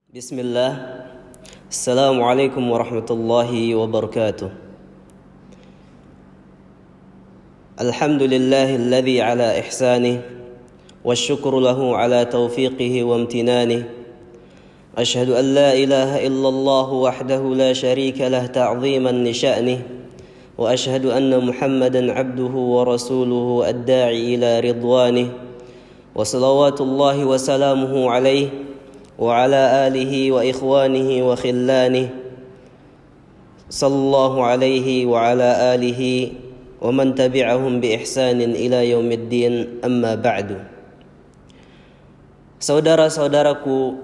Bismillah. Assalamualaikum warahmatullahi wabarakatuh. Alhamdulillahilladzi ala ihsanih wasyukru lahu ala taufiqihi wa amtinanih. Ashhadu an la ilaha illallah wahdahu la syarika lah ta'ziman li sya'nih. Wa ashhadu anna Muhammadan abduhu wa rasuluhu ad-da'i ila ridwanih. Wa salawatullahi wa salamuhu alaihi وعلى آله وإخوانه وخلانه صلى الله عليه وعلى آله ومن تبعهم بإحسان إلى يوم الدين أما بعد. Saudara-saudaraku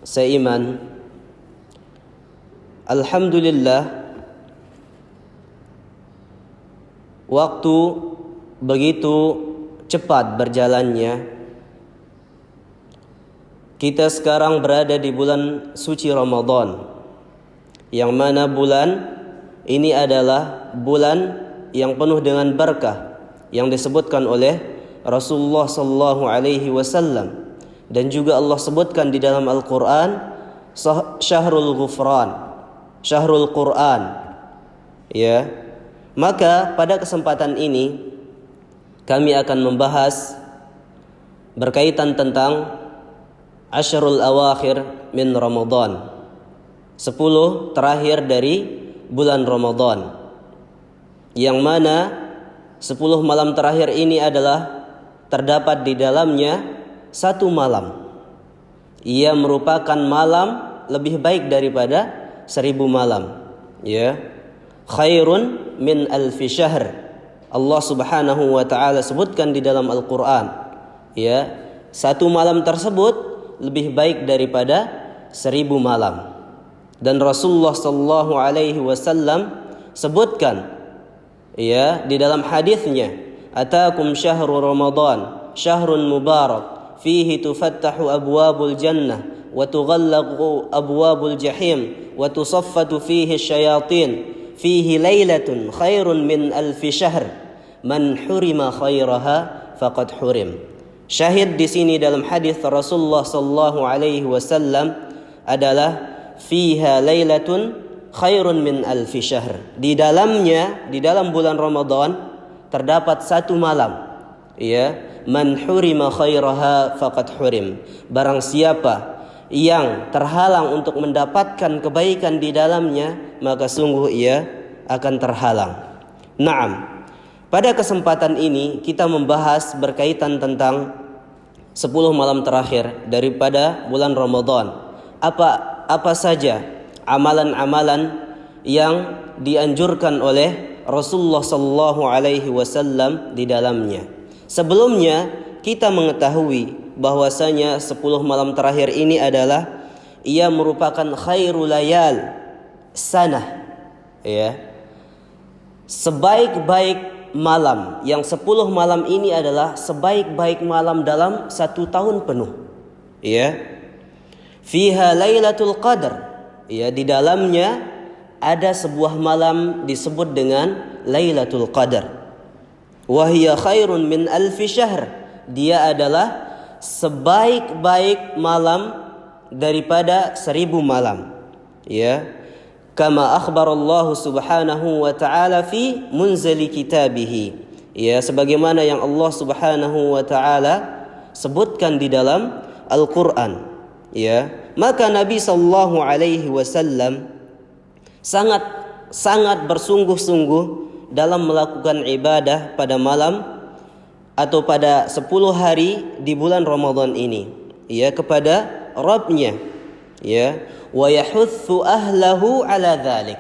seiman, alhamdulillah waktu begitu cepat berjalannya. Kita sekarang berada di bulan suci Ramadan, yang mana bulan ini adalah bulan yang penuh dengan berkah yang disebutkan oleh Rasulullah sallallahu alaihi wasallam, dan juga Allah sebutkan di dalam Al-Qur'an syahrul ghufran, syahrul Qur'an. Ya. Maka pada kesempatan ini kami akan membahas berkaitan tentang Asyrul awakhir min Ramadan, 10 terakhir dari bulan Ramadan, yang mana 10 malam terakhir ini adalah terdapat di dalamnya satu malam. Ia merupakan malam lebih baik daripada 1000 malam. Ya, khairun min alfi syahr. Allah Subhanahu wa taala sebutkan di dalam Al-Qur'an. Ya, satu malam tersebut lebih baik daripada 1000 malam. Dan Rasulullah sallallahu alaihi wasallam sebutkan ya di dalam hadisnya, atakum syahru Ramadan syahrun mubarak fihi tufattahu abwabul jannah wa tughallaqu abwabul jahim wa tusaffatu fihi syayatin fihi lailatun khairun min alfi syahr man hurima khairaha faqad hurim. Syahid di sini dalam hadis Rasulullah sallallahu alaihi wasallam adalah fiha lailatun khairun min alfi syahr. Di dalamnya, di dalam bulan Ramadan terdapat satu malam. Ya, man hurima khairaha faqad hurim. Barang siapa yang terhalang untuk mendapatkan kebaikan di dalamnya, maka sungguh ia akan terhalang. Naam. Pada kesempatan ini kita membahas berkaitan tentang 10 malam terakhir daripada bulan Ramadan. Apa saja amalan-amalan yang dianjurkan oleh Rasulullah sallallahu alaihi wasallam di dalamnya. Sebelumnya kita mengetahui bahwasanya 10 malam terakhir ini adalah ia merupakan khairul layal sanah. Ya. Sebaik-baik malam, yang 10 malam ini adalah sebaik-baik malam dalam 1 tahun penuh. Ya. Fiha lailatul qadar. Ya, di dalamnya ada sebuah malam disebut dengan Lailatul Qadar. Wa hiya khairun min alfi syahr. Dia adalah sebaik-baik malam daripada 1000 malam. Ya. Kama akhbarallahu subhanahu wa ta'ala fi munzali kitabih. Ya, sebagaimana yang Allah subhanahu wa ta'ala sebutkan di dalam Al-Quran. Ya, maka Nabi sallallahu alaihi wasallam sangat bersungguh-sungguh dalam melakukan ibadah pada malam atau pada 10 hari di bulan Ramadan ini, ya, kepada Rabb-Nya. Ya, wa yahutsu ahlahu ala dzalik.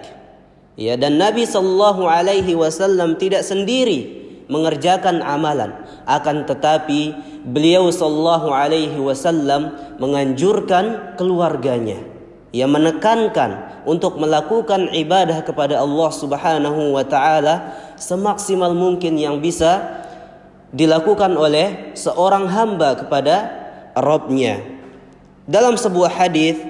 Ya, dan Nabi sallallahu alaihi wasallam tidak sendiri mengerjakan amalan, akan tetapi beliau sallallahu alaihi wasallam menganjurkan keluarganya, ia menekankan untuk melakukan ibadah kepada Allah Subhanahu wa taala semaksimal mungkin yang bisa dilakukan oleh seorang hamba kepada Rabb-Nya. Dalam sebuah hadis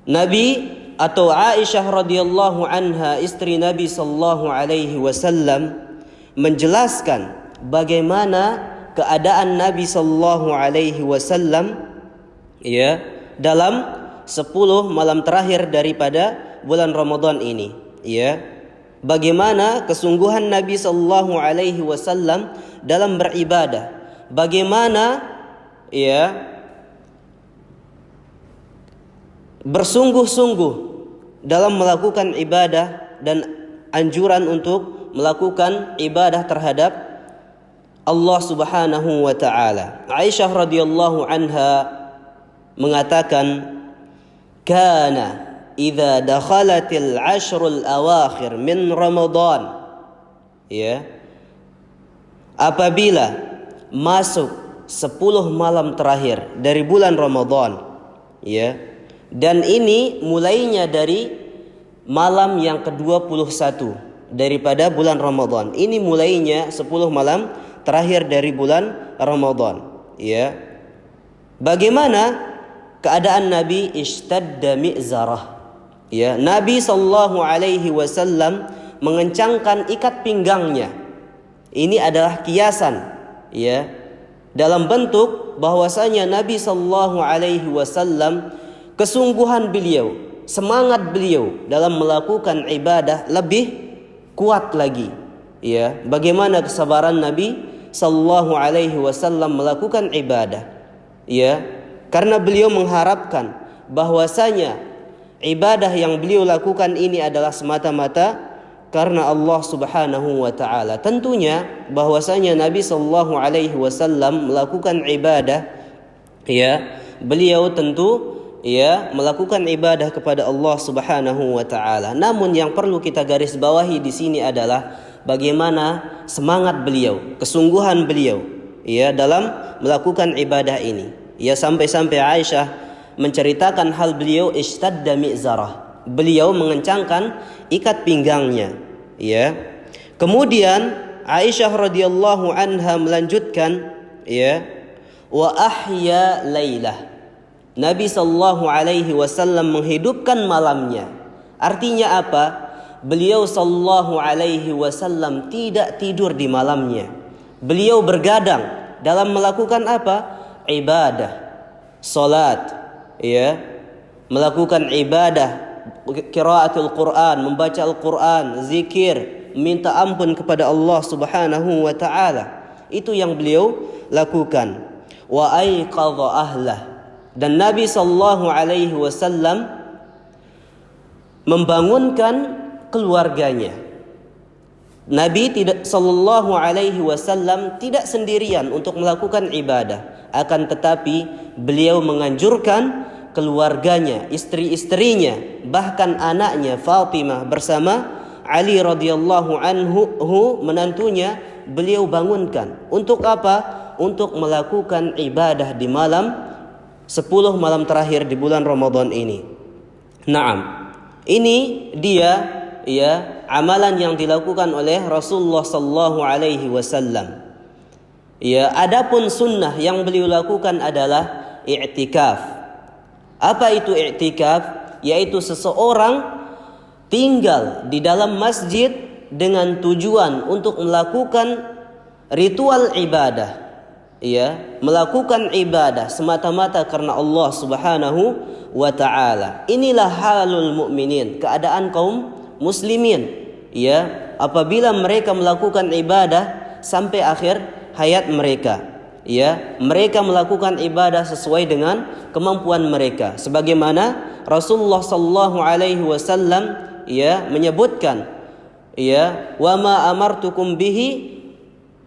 Nabi atau Aisyah radhiyallahu anha, istri Nabi sallallahu alaihi wasallam, menjelaskan bagaimana keadaan Nabi sallallahu alaihi wasallam ya, dalam 10 malam terakhir daripada bulan Ramadan ini, ya. Bagaimana kesungguhan Nabi sallallahu alaihi wasallam dalam beribadah, bagaimana, ya, bersungguh-sungguh dalam melakukan ibadah dan anjuran untuk melakukan ibadah terhadap Allah Subhanahu wa taala. Aisyah radhiyallahu anha mengatakan, "Kana idza dakhalatil ashrul awakhir min Ramadan." Ya. Apabila masuk 10 malam terakhir dari bulan Ramadan, ya. Dan ini mulainya dari malam yang ke-21 daripada bulan Ramadan. Ini mulainya 10 malam terakhir dari bulan Ramadan, ya. Bagaimana keadaan Nabi? Ishtadda mi'zarah, ya. Nabi sallallahu alaihi wasallam mengencangkan ikat pinggangnya. Ini adalah kiasan, ya, dalam bentuk bahwasanya Nabi sallallahu alaihi wasallam, kesungguhan beliau, semangat beliau dalam melakukan ibadah lebih kuat lagi, ya. Bagaimana kesabaran Nabi sallallahu alaihi wasallam melakukan ibadah, ya, karena beliau mengharapkan bahwasanya ibadah yang beliau lakukan ini adalah semata-mata karena Allah Subhanahu wa taala. Tentunya bahwasanya Nabi sallallahu alaihi wasallam melakukan ibadah, ya, beliau tentu, ya, melakukan ibadah kepada Allah Subhanahu wa taala. Namun yang perlu kita garis bawahi di sini adalah bagaimana semangat beliau, kesungguhan beliau, ya, dalam melakukan ibadah ini. Ya, sampai-sampai Aisyah menceritakan hal beliau, ishtadda mi'zarah. Beliau mengencangkan ikat pinggangnya, ya. Kemudian Aisyah radhiyallahu anha melanjutkan, ya, wa ahya lailah. Nabi sallallahu alaihi wasallam menghidupkan malamnya. Artinya apa? Beliau sallallahu alaihi wasallam tidak tidur di malamnya. Beliau bergadang dalam melakukan apa? Ibadah, salat, ya, melakukan ibadah, qiraatul Quran, membaca Al-Quran, zikir, minta ampun kepada Allah Subhanahu wa taala. Itu yang beliau lakukan. Wa aiqadha ahlah. Dan Nabi sallallahu alaihi wasallam membangunkan keluarganya. Nabi sallallahu alaihi wasallam tidak sendirian untuk melakukan ibadah, akan tetapi beliau menganjurkan keluarganya, istri-istrinya, bahkan anaknya Fatimah bersama Ali radhiyallahu anhu menantunya, beliau bangunkan. Untuk apa? Untuk melakukan ibadah di malam 10 malam terakhir di bulan Ramadan ini. Naam. Ini dia, ya, amalan yang dilakukan oleh Rasulullah sallallahu alaihi wasallam. Ya, adapun sunnah yang beliau lakukan adalah i'tikaf. Apa itu i'tikaf? Yaitu seseorang tinggal di dalam masjid dengan tujuan untuk melakukan ritual ibadah, ya, melakukan ibadah semata-mata karena Allah Subhanahu wa taala. Inilah halul mukminin, keadaan kaum muslimin, ya, apabila mereka melakukan ibadah sampai akhir hayat mereka, ya, mereka melakukan ibadah sesuai dengan kemampuan mereka, sebagaimana Rasulullah sallallahu alaihi wasallam, ya, menyebutkan, ya, wa ma amartukum bihi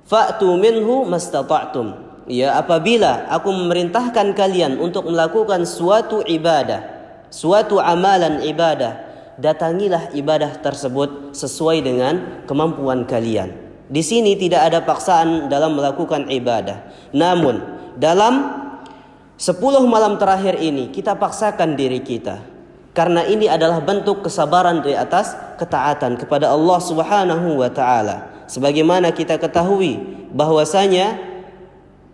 fa'tu minhu mastata'tum. Ya, apabila aku memerintahkan kalian untuk melakukan suatu ibadah, suatu amalan ibadah, datangilah ibadah tersebut sesuai dengan kemampuan kalian. Di sini tidak ada paksaan dalam melakukan ibadah. Namun dalam 10 malam terakhir ini kita paksakan diri kita, karena ini adalah bentuk kesabaran di atas ketaatan kepada Allah Subhanahu wa taala. Sebagaimana kita ketahui bahwasanya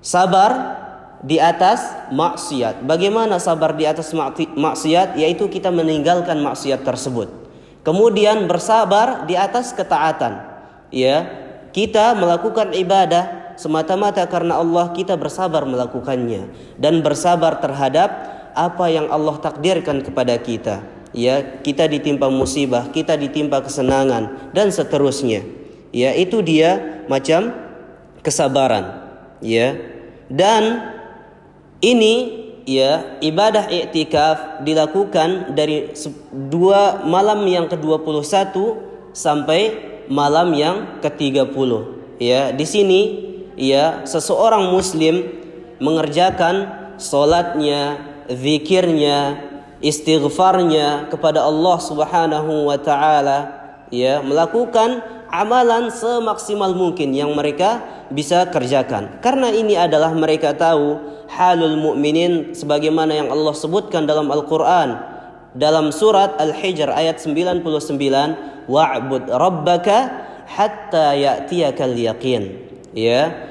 sabar di atas maksiat. Bagaimana sabar di atas maksiat? Yaitu kita meninggalkan maksiat tersebut. Kemudian bersabar di atas ketaatan. Ya, kita melakukan ibadah semata-mata karena Allah, kita bersabar melakukannya dan bersabar terhadap apa yang Allah takdirkan kepada kita. Ya, kita ditimpa musibah, kita ditimpa kesenangan dan seterusnya. Ya, itu dia macam kesabaran. Ya. Dan ini ya, ibadah i'tikaf dilakukan dari 2 malam yang ke-21 sampai malam yang ke-30. Ya, di sini ya seseorang muslim mengerjakan salatnya, zikirnya, istighfarnya kepada Allah Subhanahu wa taala, ya, melakukan amalan semaksimal mungkin yang mereka bisa kerjakan. Karena ini adalah mereka tahu halul mu'minin sebagaimana yang Allah sebutkan dalam Al-Qur'an dalam surat Al-Hijr ayat 99, wa'bud rabbaka hatta ya'tiyakal yaqin. Ya,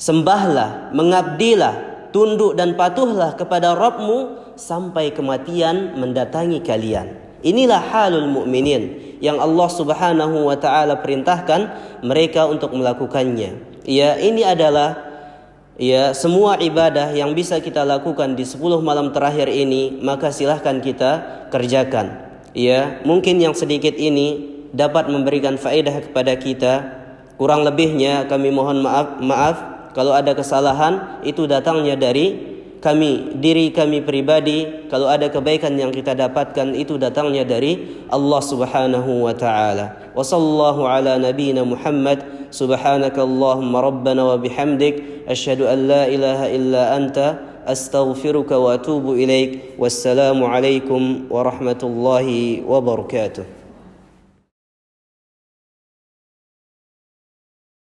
sembahlah, mengabdilah, tunduk dan patuhlah kepada Rabbmu sampai kematian mendatangi kalian. Inilah halul mu'minin yang Allah Subhanahu wa taala perintahkan mereka untuk melakukannya. Ya, ini adalah ya semua ibadah yang bisa kita lakukan di 10 malam terakhir ini, maka silahkan kita kerjakan. Ya, mungkin yang sedikit ini dapat memberikan faedah kepada kita. Kurang lebihnya kami mohon maaf kalau ada kesalahan, itu datangnya dari diri kami pribadi. Kalau ada kebaikan yang kita dapatkan, itu datangnya dari Allah Subhanahu wa taala. Wa sallallahu ala nabiyyina Muhammad. Subhanakallahumma rabbana wa bihamdik asyhadu an la ilaha illa anta astaghfiruka wa atubu ilaik. Wassalamu alaikum warahmatullahi wabarakatuh.